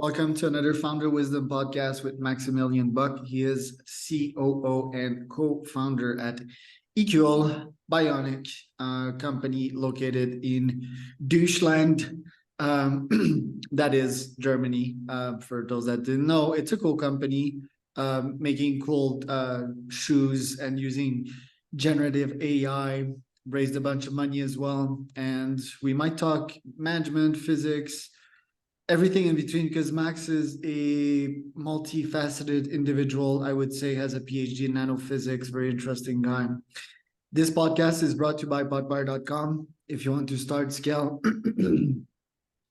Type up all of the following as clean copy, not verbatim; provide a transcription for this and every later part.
Welcome to another Founder Wisdom podcast with Maximilian Buck. He is COO and co-founder at Equal Bionic, company located in Deutschland. That is Germany. For those that didn't know, it's a cool company making cool shoes and using generative AI. Raised a bunch of money as well. And we might talk management, physics, everything in between, because Max is a multifaceted individual. I would say has a PhD in nanophysics, very interesting guy. This podcast is brought to you by botbar.com. If you want to start, scale,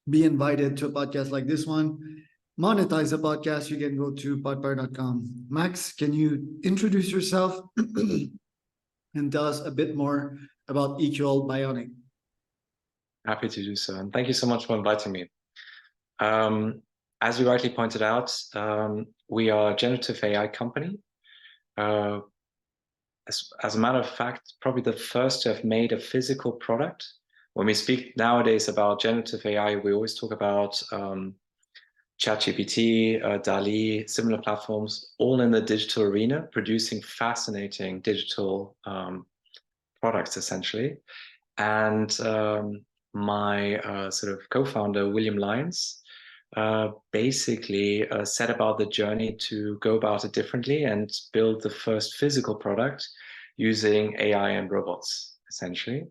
be invited to a podcast like this one, monetize a podcast, you can go to botbar.com. Max, can you introduce yourself and tell us a bit more about Equal Bionic? Happy to do so. And thank you so much for inviting me. As you rightly pointed out, we are a generative AI company. As a matter of fact, probably the first to have made a physical product. When we speak nowadays about generative AI, we always talk about ChatGPT, DALL-E, similar platforms, all in the digital arena, producing fascinating digital products, essentially. And my sort of co-founder, William Lyons, basically set about the journey to go about it differently and build the first physical product using AI and robots, essentially.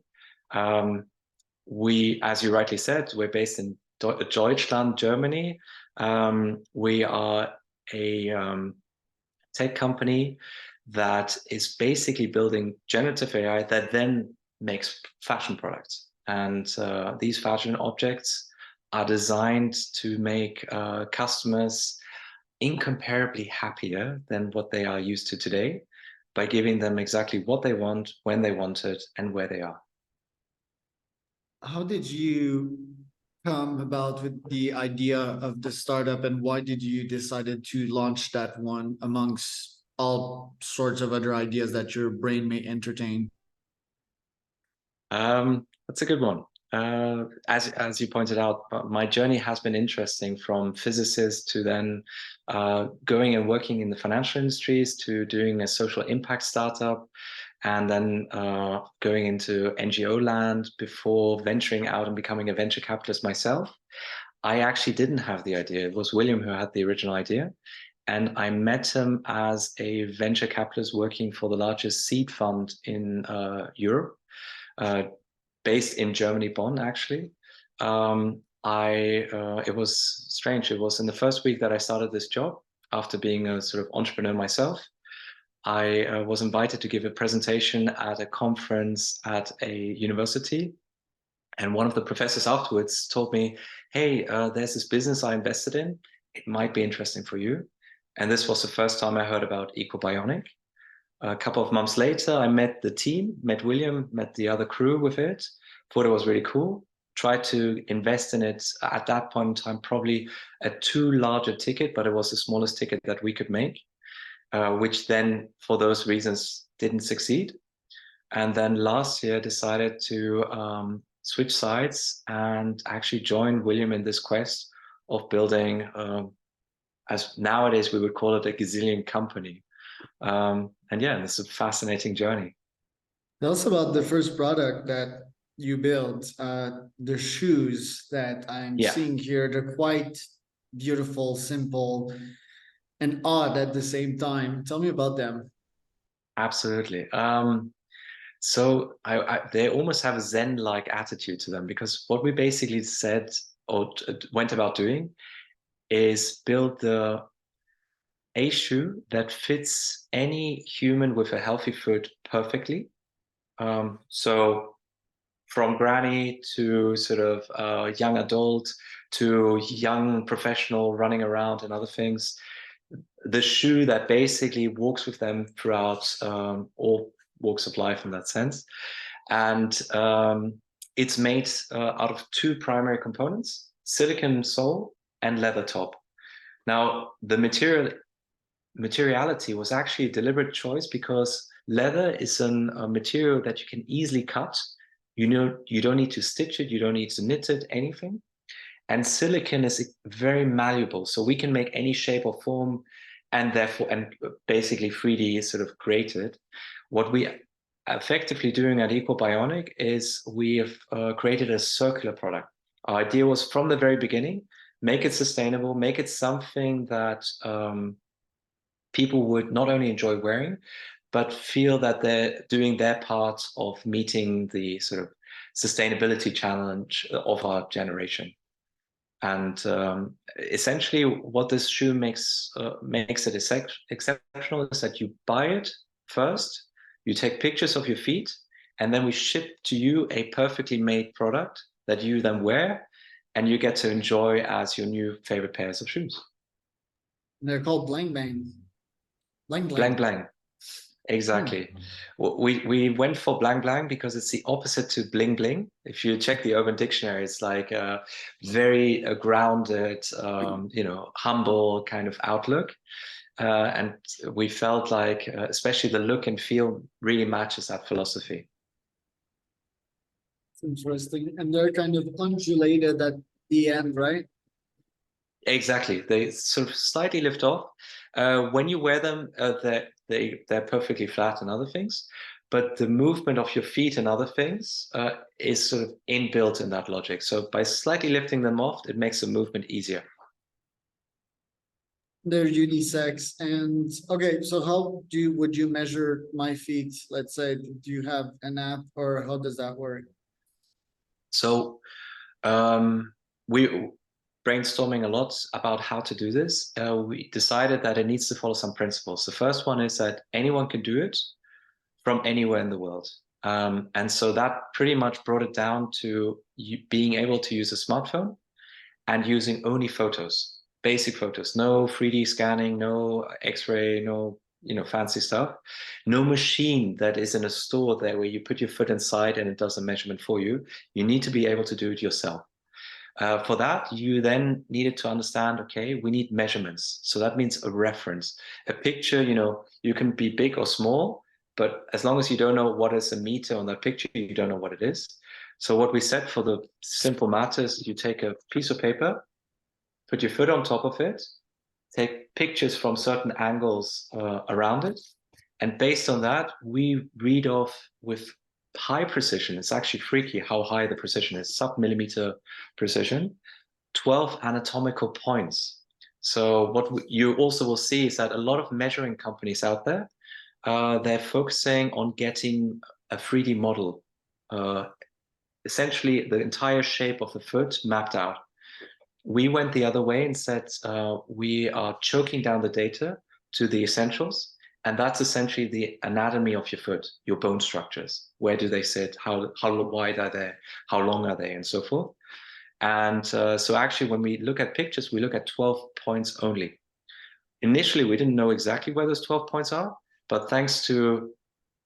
We, as you rightly said, we're based in Deutschland, Germany. We are a tech company that is basically building generative AI that then makes fashion products. And these fashion objects are designed to make customers incomparably happier than what they are used to today by giving them exactly what they want, when they want it, and where they are. How did you come about with the idea of the startup, and why did you decided to launch that one amongst all sorts of other ideas that your brain may entertain? That's a good one. As you pointed out, my journey has been interesting, from physicist to then going and working in the financial industries to doing a social impact startup, and then going into NGO land before venturing out and becoming a venture capitalist myself. I actually didn't have the idea. It was William who had the original idea. And I met him as a venture capitalist working for the largest seed fund in Europe. Based in Germany, Bonn, actually. It was strange. It was in the first week that I started this job, after being a sort of entrepreneur myself. I was invited to give a presentation at a conference at a university. And one of the professors afterwards told me, hey, there's this business I invested in. It might be interesting for you. And this was the first time I heard about Equal Bionic. A couple of months later, I met the team, met William, met the other crew with it, thought it was really cool, tried to invest in it at that point in time, probably a too large a ticket, but it was the smallest ticket that we could make, which then, for those reasons, didn't succeed. And then last year decided to switch sides and actually join William in this quest of building, as nowadays we would call it, a gazillion company. And yeah, it's a fascinating journey. Tell us about the first product that you built, the shoes that I'm seeing here. They're quite beautiful, simple, and odd at the same time. Tell me about them. Absolutely. So they almost have a Zen-like attitude to them, because what we basically said or went about doing is build a shoe that fits any human with a healthy foot perfectly. So from granny to sort of young adult to young professional running around and other things, the shoe that basically walks with them throughout all walks of life in that sense. And it's made out of two primary components: silicone sole and leather top. Now, the materiality was actually a deliberate choice, because leather is a material that you can easily cut. You don't need to stitch it, you don't need to knit it, anything. And silicon is very malleable, so we can make any shape or form, and therefore, and basically 3D is sort of created. What we effectively doing at Equal Bionic is we have created a circular product. Our idea was from the very beginning, make it sustainable, make it something that people would not only enjoy wearing, but feel that they're doing their part of meeting the sort of sustainability challenge of our generation. And essentially, what this shoe makes it exceptional is that you buy it first, you take pictures of your feet, and then we ship to you a perfectly made product that you then wear, and you get to enjoy as your new favorite pairs of shoes. They're called Blang Bang. Blang Blang Blang. Blang. Exactly. We went for Blang Blang because it's the opposite to bling bling. If you check the Urban Dictionary, it's like a very grounded, humble kind of outlook. And we felt like, especially the look and feel really matches that philosophy. It's interesting. And they're kind of undulated at the end, right? Exactly. They sort of slightly lift off. When you wear them, they're perfectly flat and other things, but the movement of your feet and other things is sort of inbuilt in that logic. So by slightly lifting them off, it makes the movement easier. They're unisex. And okay, so how would you measure my feet? Let's say, do you have an app, or how does that work? So we brainstorming a lot about how to do this. We decided that it needs to follow some principles. The first one is that anyone can do it from anywhere in the world. And so that pretty much brought it down to you being able to use a smartphone and using only photos, basic photos, no 3D scanning, no X-ray, no fancy stuff, no machine that is in a store there where you put your foot inside and it does a measurement for you. You need to be able to do it yourself. For that, you then needed to understand, okay, we need measurements. So that means a reference. A picture, you can be big or small, but as long as you don't know what is a meter on that picture, you don't know what it is. So what we said for the simple matter is you take a piece of paper, put your foot on top of it, take pictures from certain angles around it, and based on that, we read off with high precision. It's actually freaky how high the precision is, sub-millimeter precision, 12 anatomical points. So what you also will see is that a lot of measuring companies out there, they're focusing on getting a 3D model, essentially the entire shape of the foot mapped out. We went the other way and said we are choking down the data to the essentials. And that's essentially the anatomy of your foot, your bone structures. Where do they sit? How wide are they? How long are they? And so forth. And so actually, when we look at pictures, we look at 12 points only. Initially, we didn't know exactly where those 12 points are. But thanks to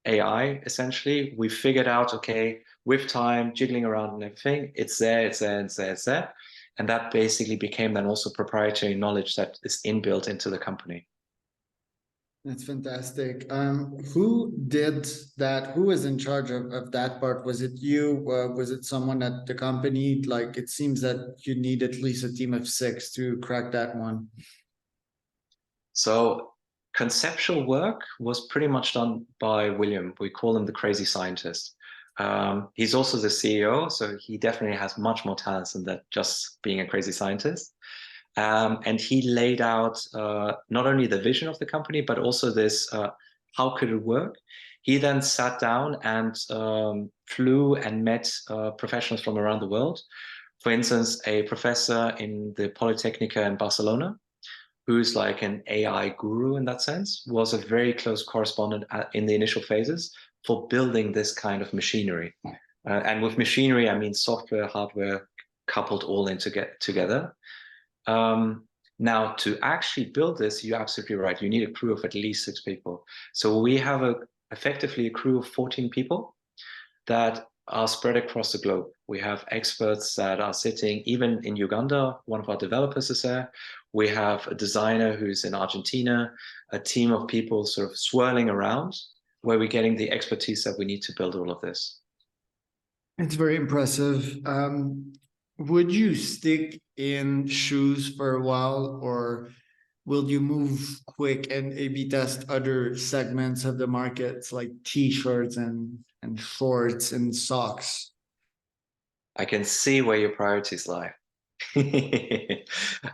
AI, essentially, we figured out, okay, with time, jiggling around and everything, it's there, it's there, it's there, it's there. And that basically became then also proprietary knowledge that is inbuilt into the company. That's fantastic. Who did that? Who was in charge of that part? Was it you? Was it someone at the company? Like, it seems that you need at least a team of 6 to crack that one. So conceptual work was pretty much done by William. We call him the crazy scientist. He's also the CEO, so he definitely has much more talents than that, just being a crazy scientist. And he laid out not only the vision of the company, but also this, how could it work? He then sat down and flew and met professionals from around the world. For instance, a professor in the Polytechnica in Barcelona, who's like an AI guru in that sense, was a very close correspondent in the initial phases for building this kind of machinery. And with machinery, I mean software, hardware, coupled all in together. Now, to actually build this, you're absolutely right. You need a crew of at least 6 people. So we have effectively a crew of 14 people that are spread across the globe. We have experts that are sitting even in Uganda. One of our developers is there. We have a designer who's in Argentina, a team of people sort of swirling around where we're getting the expertise that we need to build all of this. It's very impressive. Would you stick in shoes for a while, or will you move quick and A/B test other segments of the markets like t-shirts and shorts and socks? I can see where your priorities lie.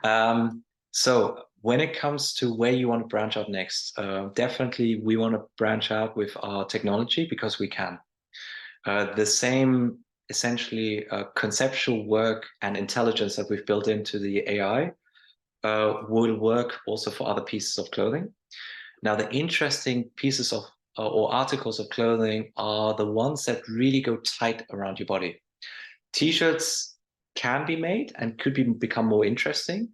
um, so when it comes to where you want to branch out next, definitely we want to branch out with our technology because we can. The same essentially conceptual work and intelligence that we've built into the AI will work also for other pieces of clothing. Now, the interesting pieces of or articles of clothing are the ones that really go tight around your body. T-shirts can be made and could become more interesting,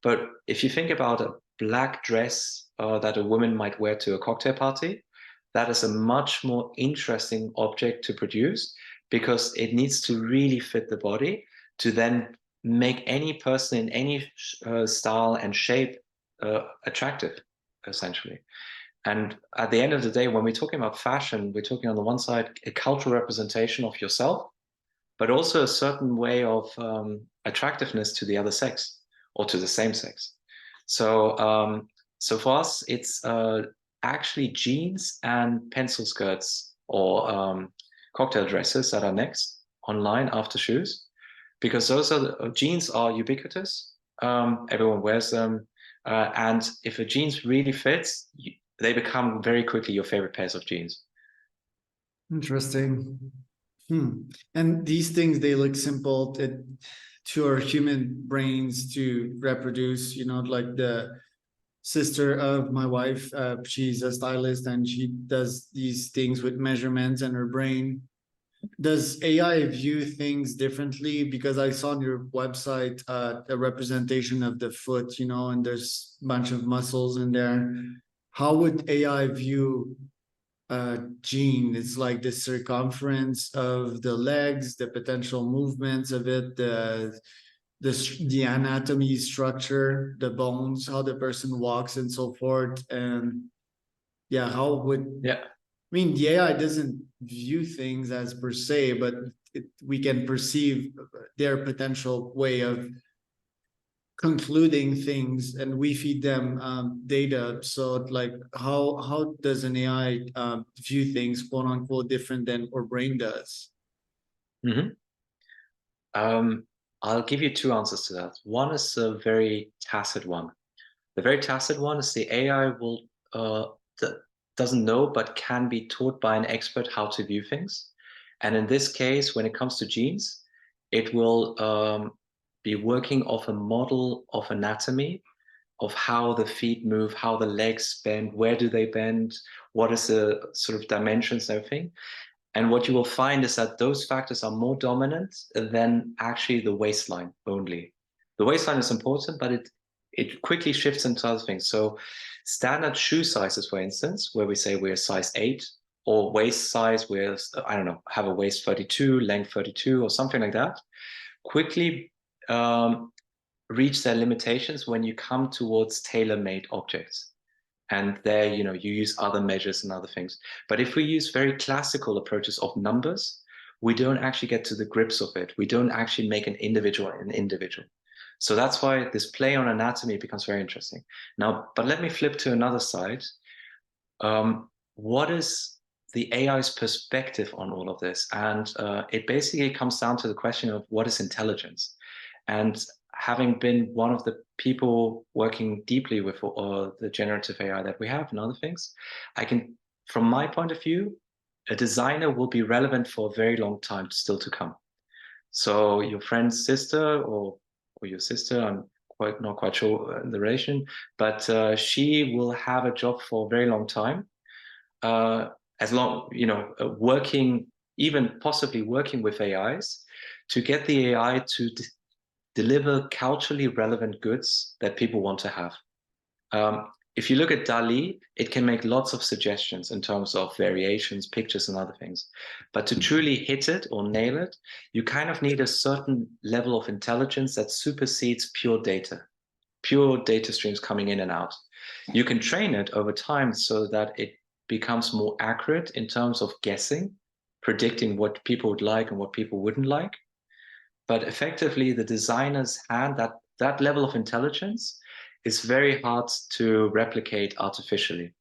but if you think about a black dress that a woman might wear to a cocktail party, that is a much more interesting object to produce because it needs to really fit the body to then make any person in any style and shape attractive, essentially. And at the end of the day, when we're talking about fashion, we're talking on the one side a cultural representation of yourself, but also a certain way of attractiveness to the other sex or to the same sex. So for us, it's actually jeans and pencil skirts or cocktail dresses that are next online after shoes, because those are jeans are ubiquitous. Everyone wears them, and if a jeans really fits, they become very quickly your favorite pairs of jeans. Interesting. And these things, they look simple to our human brains to reproduce, like the sister of my wife, she's a stylist and she does these things with measurements and her brain. Does AI view things differently? Because I saw on your website a representation of the foot, and there's a bunch of muscles in there. How would AI view gene? It's like the circumference of the legs, the potential movements of it, the anatomy structure, the bones, how the person walks and so forth. And yeah, how would, Yeah. I mean, the AI doesn't view things as per se, but we can perceive their potential way of concluding things, and we feed them data. So like, how does an AI view things, quote unquote, different than our brain does? Mm-hmm. I'll give you two answers to that. One is a very tacit one. The very tacit one is the AI will doesn't know but can be taught by an expert how to view things. And in this case, when it comes to genes, it will be working off a model of anatomy of how the feet move, how the legs bend, where do they bend, what is the sort of dimensions, everything. And what you will find is that those factors are more dominant than actually the waistline only. The waistline is important, but it quickly shifts into other things. So standard shoe sizes, for instance, where we say we're size 8, or waist size, we're, I don't know, have a waist 32, length 32, or something like that, quickly reach their limitations when you come towards tailor-made objects. And there, you use other measures and other things. But if we use very classical approaches of numbers, we don't actually get to the grips of it. We don't actually make an individual an individual. So that's why this play on anatomy becomes very interesting. Now, but let me flip to another side. What is the AI's perspective on all of this? And it basically comes down to the question of what is intelligence? And having been one of the people working deeply with the generative AI that we have and other things, from my point of view, a designer will be relevant for a very long time still to come. So your friend's sister or your sister, I'm not quite sure the relation, but she will have a job for a very long time. As long, working, even possibly working with AIs to get the AI to deliver culturally relevant goods that people want to have. If you look at DALL-E, it can make lots of suggestions in terms of variations, pictures, and other things. But to truly hit it or nail it, you kind of need a certain level of intelligence that supersedes pure data streams coming in and out. You can train it over time so that it becomes more accurate in terms of guessing, predicting what people would like and what people wouldn't like. but effectively the designer's hand, that level of intelligence is very hard to replicate artificially.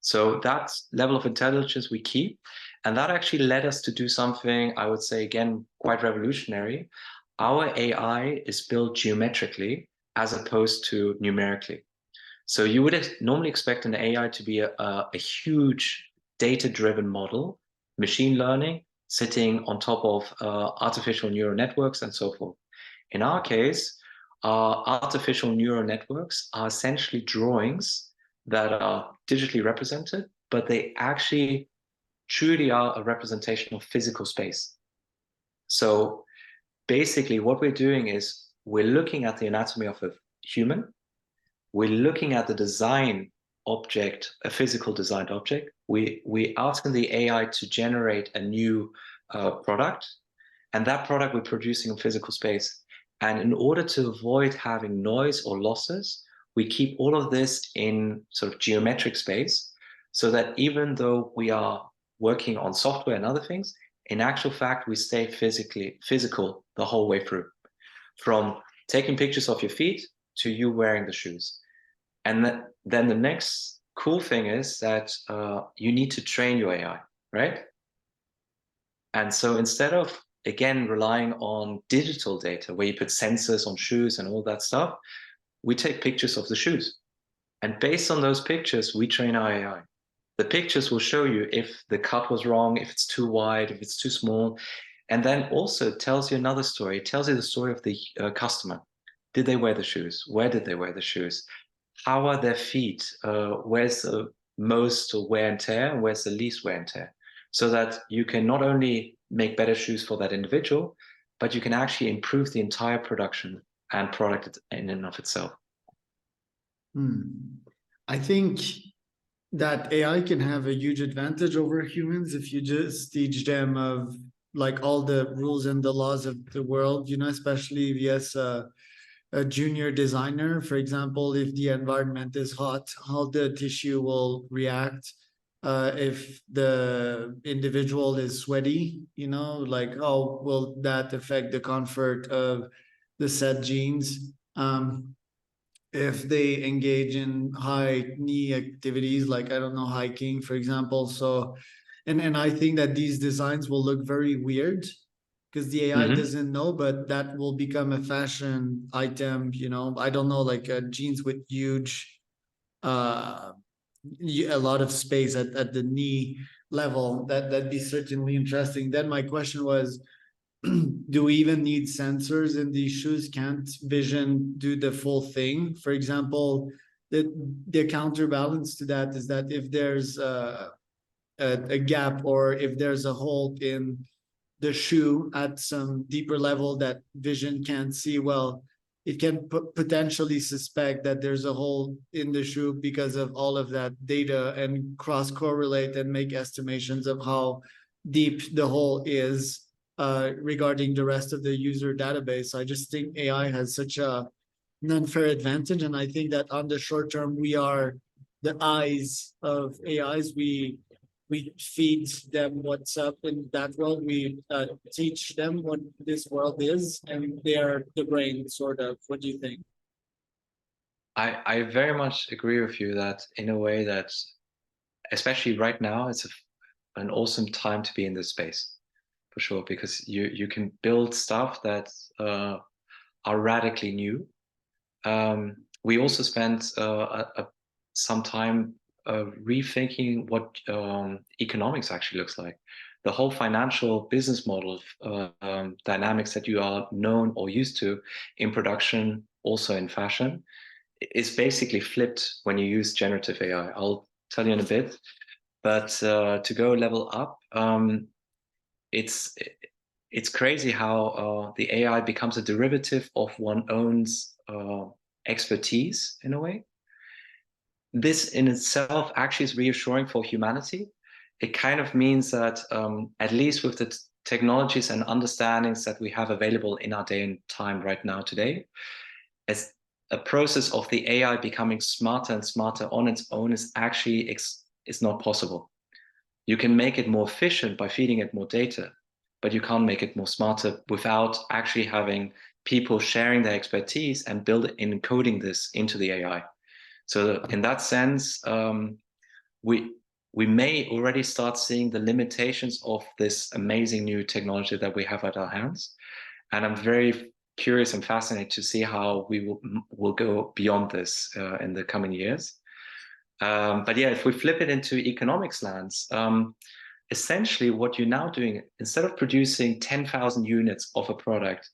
So that level of intelligence we keep, and that actually led us to do something, I would say, again, quite revolutionary. Our AI is built geometrically as opposed to numerically. So you would normally expect an AI to be a huge data-driven model, machine learning, sitting on top of artificial neural networks and so forth. In our case, artificial neural networks are essentially drawings that are digitally represented, but they actually truly are a representation of physical space. So basically what we're doing is we're looking at the anatomy of a human, we're looking at the design object, a physical designed object. We asking the AI to generate a new product, and that product we're producing in physical space. And in order to avoid having noise or losses, we keep all of this in sort of geometric space, so that even though we are working on software and other things, in actual fact, we stay physical the whole way through, from taking pictures of your feet to you wearing the shoes. And then the next cool thing is that you need to train your AI, right? And so instead of, again, relying on digital data where you put sensors on shoes and all that stuff, we take pictures of the shoes. And based on those pictures, we train our AI. The pictures will show you if the cut was wrong, if it's too wide, if it's too small. And then also it tells you another story. It tells you the story of the customer. Did they wear the shoes? Where did they wear the shoes? How are their feet? Where's the most wear and tear and where's the least wear and tear? So that you can not only make better shoes for that individual, but you can actually improve the entire production and product in and of itself. I think that AI can have a huge advantage over humans if you just teach them of like all the rules and the laws of the world, you know, especially if yes, a junior designer, for example, if the environment is hot, how the tissue will react. If the individual is sweaty, you know, like how will that affect the comfort of the said jeans? If they engage in high knee activities, like I don't know, hiking, for example. So, and I think that these designs will look very weird because the AI doesn't know, but that will become a fashion item, you know. I don't know, like jeans with huge uh a lot of space at the knee level. That'd be certainly interesting. Then my question was, do we even need sensors in these shoes? Can't vision do the full thing? For example, the counterbalance to that is that if there's a gap or if there's a hole in the shoe at some deeper level that vision can't see, well, it can potentially suspect that there's a hole in the shoe because of all of that data and cross correlate and make estimations of how deep the hole is regarding the rest of the user database. I just think AI has such an unfair advantage, and I think that on the short term, we are the eyes of AIs. We feed them what's up in that world. We teach them what this world is, and they are the brain, sort of. What do you think? I very much agree with you that in a way that, especially right now, it's an awesome time to be in this space, for sure, because you can build stuff that are radically new. We also spent some time rethinking what economics actually looks like. The whole financial business model dynamics that you are known or used to in production, also in fashion, is basically flipped when you use generative AI. I'll tell you in a bit, but to go level up, it's crazy how the AI becomes a derivative of one's own expertise in a way. This in itself actually is reassuring for humanity. It kind of means that at least with the technologies and understandings that we have available in our day and time right now today, as a process of the AI becoming smarter and smarter on its own is actually is not possible. You can make it more efficient by feeding it more data, but you can't make it more smarter without actually having people sharing their expertise and encoding this into the AI. So in that sense, we may already start seeing the limitations of this amazing new technology that we have at our hands. And I'm very curious and fascinated to see how we will go beyond this in the coming years. But yeah, if we flip it into economics lands, essentially what you're now doing, instead of producing 10,000 units of a product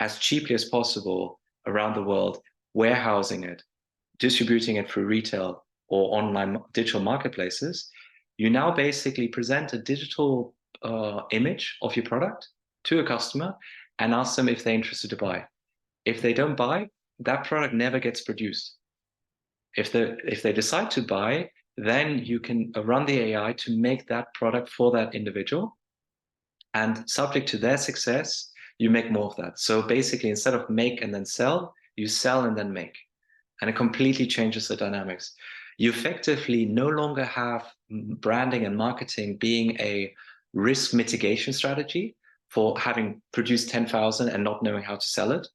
as cheaply as possible around the world, warehousing it, distributing it through retail or online digital marketplaces, you now basically present a digital image of your product to a customer and ask them if they're interested to buy. If they don't buy, that product never gets produced. If they decide to buy, then you can run the AI to make that product for that individual. And subject to their success, you make more of that. So basically, instead of make and then sell, you sell and then make. And it completely changes the dynamics. You effectively no longer have branding and marketing being a risk mitigation strategy for having produced 10,000 and not knowing how to sell it,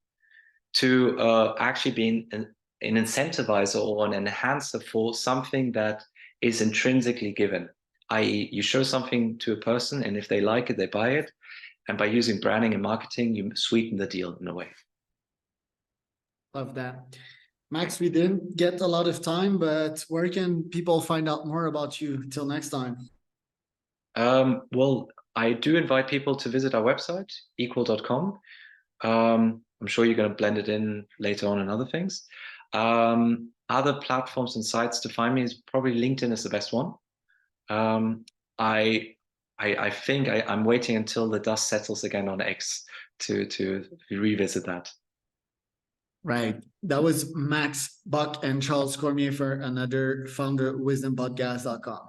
to actually being an incentivizer or an enhancer for something that is intrinsically given, i.e. you show something to a person and if they like it, they buy it. And by using branding and marketing, you sweeten the deal in a way. Love that. Max, we didn't get a lot of time, but where can people find out more about you till next time? Well, I do invite people to visit our website, equal.com. I'm sure you're going to blend it in later on and other things. Other platforms and sites to find me is probably LinkedIn is the best one. I think I'm waiting until the dust settles again on X to revisit that. Right. That was Max Buck and Charles Cormier for another founder wisdompodcast.com.